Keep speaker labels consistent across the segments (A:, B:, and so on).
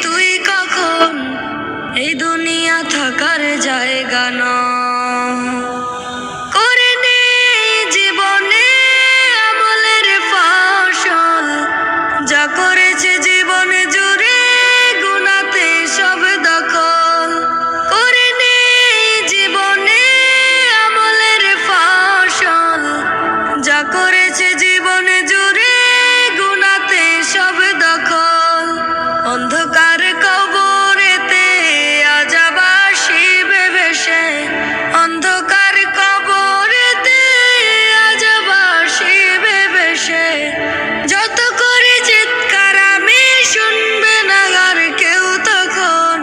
A: তুই কখন এই দুনিয়া থাকার জায়গা নয়। করে নে জীবনে আমলের ফসল, যা করেছে জীবন জুড়ে গুনাতে সব দখল। করে নে জীবনে আমলের ফসল, যা করেছে জীবন জুড়ে গুনাতে সব দখল। অন্ধকার কবরেতে আযাব আসিবে ভেসে, অন্ধকার কবরেতে আযাব আসিবে ভেসে। যত করে চিৎকার আমি শুনবে না আর কেউ তখন।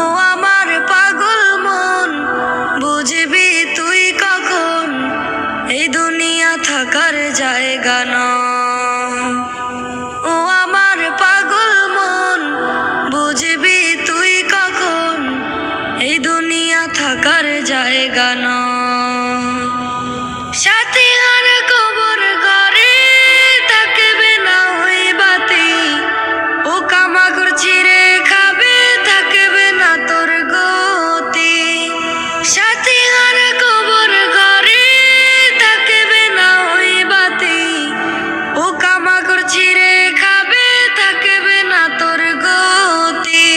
A: ও আমার পাগল মন, বুঝবি তুই কখন এই দুনিয়া থাকার জায়গা নয়। ও আমার পাগল মন, বুঝবি তুই কখন এই দুনিয়া থাকার জায়গা নয়। সাথী হারা কবর ঘরে থাকবে না ওই বাতি, পোকামাকড় ছিঁড়ে খাবে থাকবে না তোর গতি। সাথী হারা কবর ঘরে থাকবে না ওই বাতি, পোকামাকড় ছিঁড়ে খাবে থাকবে না তোর গতি।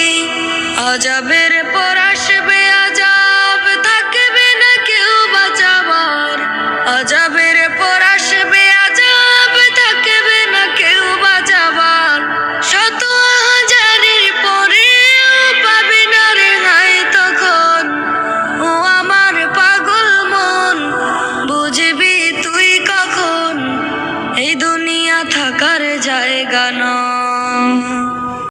A: আযাবের পর আসবে আযাব, থাকবে না কেউ বাঁচাবার। আযাবের পর আসবে আযাব, থাকবে না কেউ বাঁচাবার। শত হাজারের পরেও পাবি না রেহাই তখন। ও আমার পাগল মন, বুঝবি তুই কখন এই দুনিয়া থাকার জায়গা নয়।